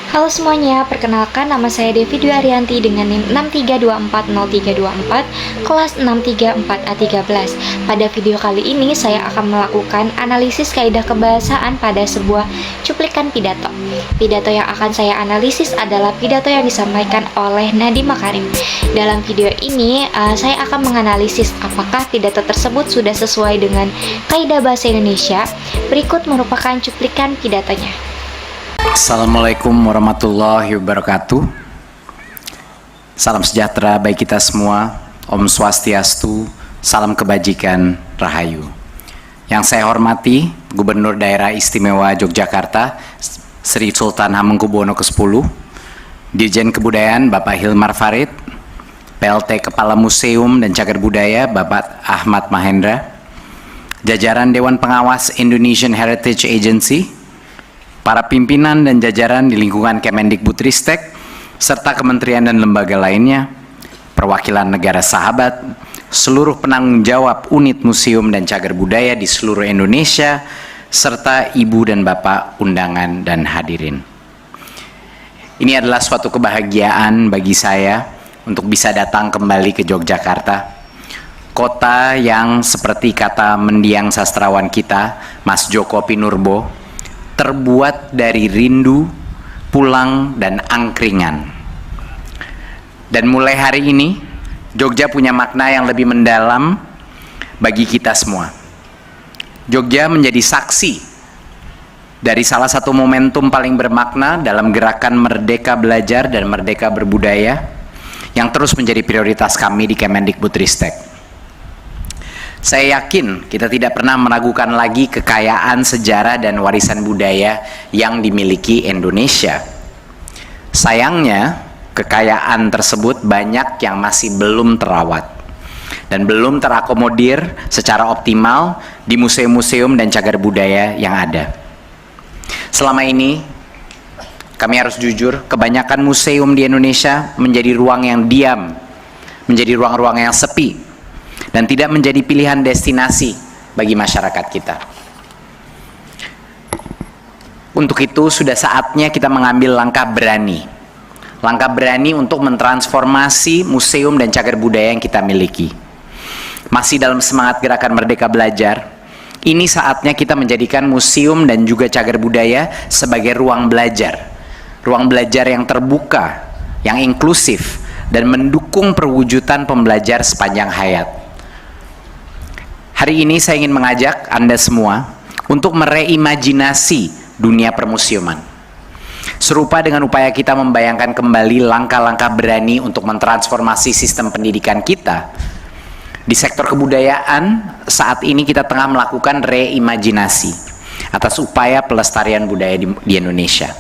Halo semuanya, perkenalkan nama saya Devi Dwi Arianti dengan NIM 63240324 kelas 634A13. Pada video kali ini saya akan melakukan analisis kaidah kebahasaan pada sebuah cuplikan pidato. Pidato yang akan saya analisis adalah pidato yang disampaikan oleh Nadiem Makarim. Dalam video ini saya akan menganalisis apakah pidato tersebut sudah sesuai dengan kaidah bahasa Indonesia. Berikut merupakan cuplikan pidatonya. Assalamualaikum warahmatullahi wabarakatuh. Salam sejahtera bagi kita semua. Om Swastiastu, salam kebajikan, rahayu. Yang saya hormati Gubernur Daerah Istimewa Yogyakarta Sri Sultan Hamengkubuwono ke-10, Dirjen Kebudayaan Bapak Hilmar Farid, PLT Kepala Museum dan Cagar Budaya Bapak Ahmad Mahendra, jajaran Dewan Pengawas Indonesian Heritage Agency, para pimpinan dan jajaran di lingkungan Kemendikbudristek, serta kementerian dan lembaga lainnya, perwakilan negara sahabat, seluruh penanggung jawab unit museum dan cagar budaya di seluruh Indonesia, serta ibu dan bapak undangan dan hadirin. Ini adalah suatu kebahagiaan bagi saya untuk bisa datang kembali ke Yogyakarta, kota yang seperti kata mendiang sastrawan kita, Mas Joko Pinurbo, terbuat dari rindu, pulang, dan angkringan. Dan mulai hari ini, Jogja punya makna yang lebih mendalam bagi kita semua. Jogja menjadi saksi dari salah satu momentum paling bermakna dalam gerakan Merdeka Belajar dan Merdeka Berbudaya yang terus menjadi prioritas kami di Kemendikbudristek. Saya yakin kita tidak pernah meragukan lagi kekayaan sejarah dan warisan budaya yang dimiliki Indonesia. Sayangnya, kekayaan tersebut banyak yang masih belum terawat dan belum terakomodir secara optimal di museum-museum dan cagar budaya yang ada. Selama ini, kami harus jujur, kebanyakan museum di Indonesia menjadi ruang yang diam, menjadi ruang-ruang yang sepi, dan tidak menjadi pilihan destinasi bagi masyarakat kita. Untuk itu sudah saatnya kita mengambil langkah berani. Langkah berani untuk mentransformasi museum dan cagar budaya yang kita miliki. Masih dalam semangat gerakan Merdeka Belajar, ini saatnya kita menjadikan museum dan juga cagar budaya sebagai ruang belajar. Ruang belajar yang terbuka, yang inklusif, dan mendukung perwujudan pembelajar sepanjang hayat. Hari ini saya ingin mengajak Anda semua untuk mereimajinasi dunia permuseuman. Serupa dengan upaya kita membayangkan kembali langkah-langkah berani untuk mentransformasi sistem pendidikan kita, di sektor kebudayaan saat ini kita tengah melakukan reimajinasi atas upaya pelestarian budaya di Indonesia.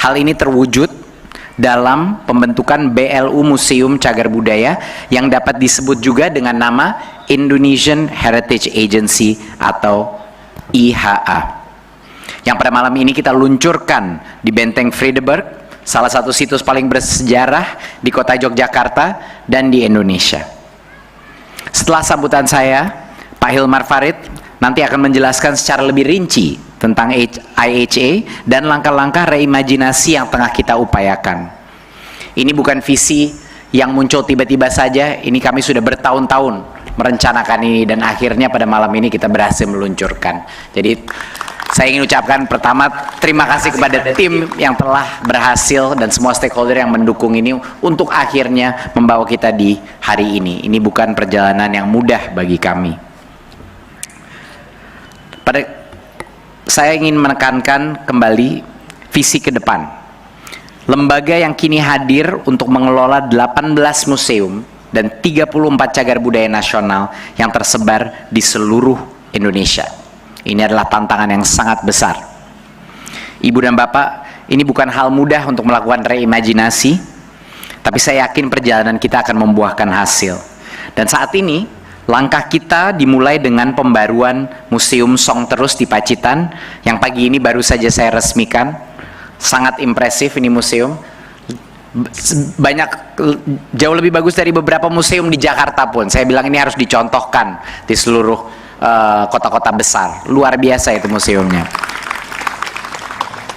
Hal ini terwujud dalam pembentukan BLU Museum Cagar Budaya yang dapat disebut juga dengan nama Indonesian Heritage Agency atau IHA, yang pada malam ini kita luncurkan di Benteng Vredenburg, salah satu situs paling bersejarah di kota Yogyakarta dan di Indonesia. Setelah sambutan saya, Pak Hilmar Farid nanti akan menjelaskan secara lebih rinci tentang IHA dan langkah-langkah reimajinasi yang tengah kita upayakan. Ini bukan visi yang muncul tiba-tiba saja, ini kami sudah bertahun-tahun merencanakan ini dan akhirnya pada malam ini kita berhasil meluncurkan. Jadi saya ingin ucapkan pertama terima kasih kepada tim yang telah berhasil dan semua stakeholder yang mendukung ini untuk akhirnya membawa kita di hari ini. Ini bukan perjalanan yang mudah bagi kami. Saya ingin menekankan kembali visi ke depan. Lembaga yang kini hadir untuk mengelola 18 museum dan 34 cagar budaya nasional yang tersebar di seluruh Indonesia. Ini adalah tantangan yang sangat besar. Ibu dan Bapak, ini bukan hal mudah untuk melakukan reimajinasi, tapi saya yakin perjalanan kita akan membuahkan hasil. Dan saat ini, langkah kita dimulai dengan pembaruan Museum Song Terus di Pacitan, yang pagi ini baru saja saya resmikan. Sangat impresif ini museum. Banyak, jauh lebih bagus dari beberapa museum di Jakarta pun. Saya bilang ini harus dicontohkan di seluruh kota-kota besar. Luar biasa itu museumnya.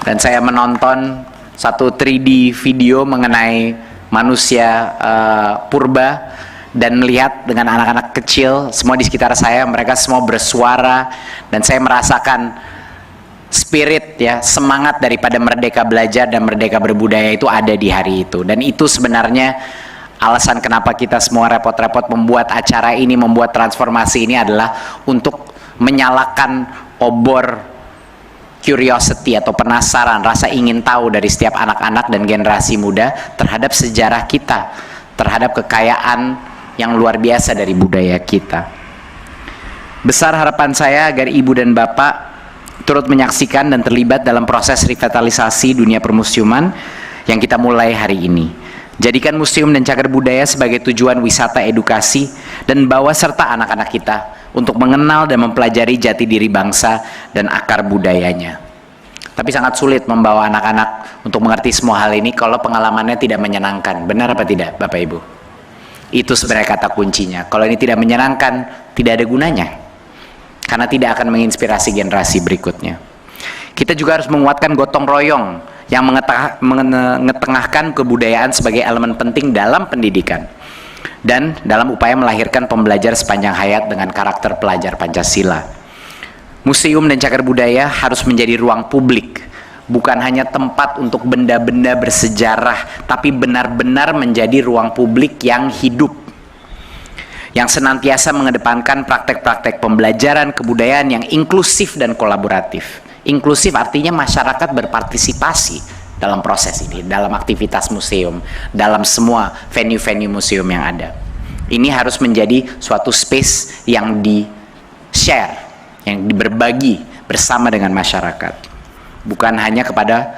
Dan saya menonton satu 3D video mengenai manusia purba, dan melihat dengan anak-anak kecil semua di sekitar saya, mereka semua bersuara, dan saya merasakan spirit, ya, semangat daripada Merdeka Belajar dan Merdeka Berbudaya itu ada di hari itu. Dan itu sebenarnya alasan kenapa kita semua repot-repot membuat acara ini, membuat transformasi ini, adalah untuk menyalakan obor curiosity atau penasaran, rasa ingin tahu dari setiap anak-anak dan generasi muda terhadap sejarah kita, terhadap kekayaan yang luar biasa dari budaya kita. Besar harapan saya agar ibu dan bapak turut menyaksikan dan terlibat dalam proses revitalisasi dunia permusiuman yang kita mulai hari ini. Jadikan museum dan cagar budaya sebagai tujuan wisata edukasi, dan bawa serta anak-anak kita untuk mengenal dan mempelajari jati diri bangsa dan akar budayanya. Tapi sangat sulit membawa anak-anak untuk mengerti semua hal ini kalau pengalamannya tidak menyenangkan. Benar apa tidak, Bapak Ibu? Itu sebenarnya kata kuncinya. Kalau ini tidak menyenangkan, tidak ada gunanya, karena tidak akan menginspirasi generasi berikutnya. Kita juga harus menguatkan gotong royong yang mengetengahkan kebudayaan sebagai elemen penting dalam pendidikan, dan dalam upaya melahirkan pembelajar sepanjang hayat dengan karakter pelajar Pancasila. Museum dan cagar budaya harus menjadi ruang publik, bukan hanya tempat untuk benda-benda bersejarah, tapi benar-benar menjadi ruang publik yang hidup, yang senantiasa mengedepankan praktek-praktek pembelajaran kebudayaan yang inklusif dan kolaboratif. Inklusif artinya masyarakat berpartisipasi dalam proses ini, dalam aktivitas museum, dalam semua venue-venue museum yang ada. Ini harus menjadi suatu space yang di-share, yang berbagi bersama dengan masyarakat. Bukan hanya kepada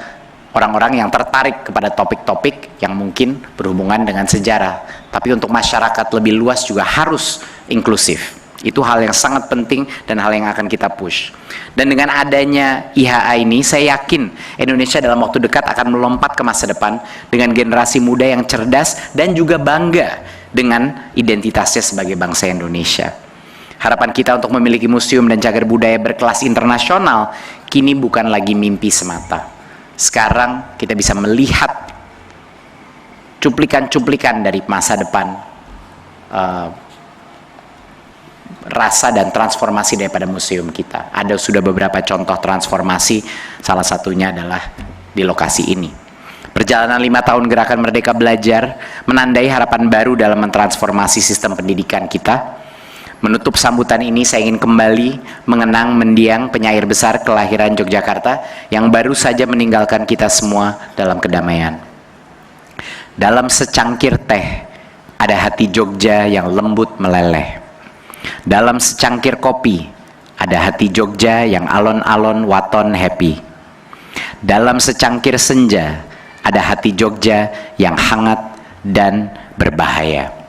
orang-orang yang tertarik kepada topik-topik yang mungkin berhubungan dengan sejarah, tapi untuk masyarakat lebih luas juga harus inklusif. Itu hal yang sangat penting dan hal yang akan kita push. Dan dengan adanya IHA ini, saya yakin Indonesia dalam waktu dekat akan melompat ke masa depan dengan generasi muda yang cerdas dan juga bangga dengan identitasnya sebagai bangsa Indonesia. Harapan kita untuk memiliki museum dan cagar budaya berkelas internasional kini bukan lagi mimpi semata. Sekarang kita bisa melihat cuplikan-cuplikan dari masa depan, rasa dan transformasi daripada museum kita. Ada sudah beberapa contoh transformasi, salah satunya adalah di lokasi ini. Perjalanan 5 tahun Gerakan Merdeka Belajar menandai harapan baru dalam mentransformasi sistem pendidikan kita. Menutup sambutan ini, saya ingin kembali mengenang mendiang penyair besar kelahiran Yogyakarta yang baru saja meninggalkan kita semua dalam kedamaian. Dalam secangkir teh, ada hati Jogja yang lembut meleleh. Dalam secangkir kopi, ada hati Jogja yang alon-alon waton happy. Dalam secangkir senja, ada hati Jogja yang hangat dan berbahaya.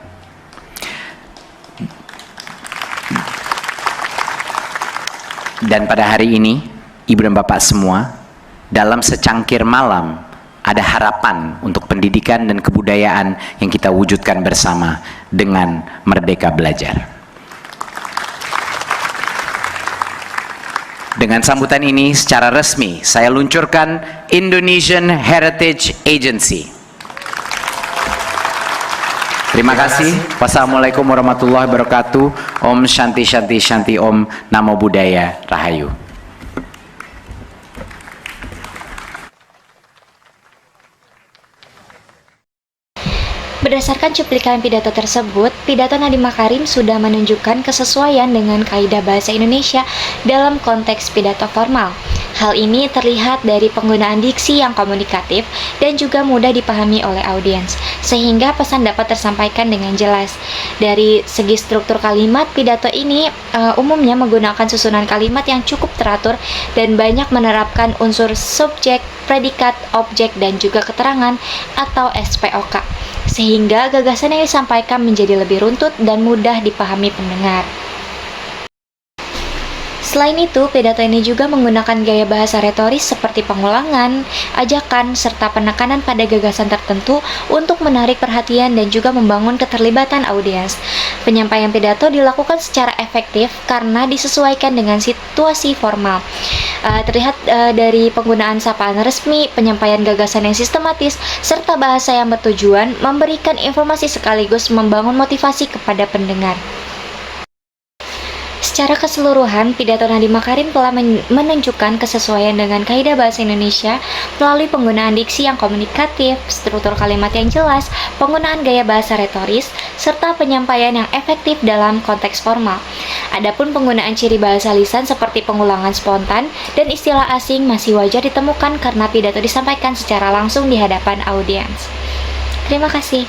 Dan pada hari ini, Ibu dan Bapak semua, dalam secangkir malam, ada harapan untuk pendidikan dan kebudayaan yang kita wujudkan bersama dengan Merdeka Belajar. Dengan sambutan ini, secara resmi, saya luncurkan Indonesian Heritage Agency. Terima kasih. Wassalamualaikum warahmatullahi wabarakatuh. Om Shanti Shanti Shanti Om. Namo Buddhaya Rahayu. Berdasarkan cuplikan pidato tersebut, pidato Nadiem Makarim sudah menunjukkan kesesuaian dengan kaidah bahasa Indonesia dalam konteks pidato formal. Hal ini terlihat dari penggunaan diksi yang komunikatif dan juga mudah dipahami oleh audiens, sehingga pesan dapat tersampaikan dengan jelas. Dari segi struktur kalimat, pidato ini umumnya menggunakan susunan kalimat yang cukup teratur dan banyak menerapkan unsur subjek, predikat, objek, dan juga keterangan atau SPOK, sehingga gagasan yang disampaikan menjadi lebih runtut dan mudah dipahami pendengar. Selain itu, pidato ini juga menggunakan gaya bahasa retoris seperti pengulangan, ajakan, serta penekanan pada gagasan tertentu untuk menarik perhatian dan juga membangun keterlibatan audiens. Penyampaian pidato dilakukan secara efektif karena disesuaikan dengan situasi formal. Terlihat dari penggunaan sapaan resmi, penyampaian gagasan yang sistematis, serta bahasa yang bertujuan memberikan informasi sekaligus membangun motivasi kepada pendengar. Secara keseluruhan, pidato Nadiem Makarim telah menunjukkan kesesuaian dengan kaidah bahasa Indonesia melalui penggunaan diksi yang komunikatif, struktur kalimat yang jelas, penggunaan gaya bahasa retoris, serta penyampaian yang efektif dalam konteks formal. Adapun penggunaan ciri bahasa lisan seperti pengulangan spontan dan istilah asing masih wajar ditemukan karena pidato disampaikan secara langsung di hadapan audiens. Terima kasih.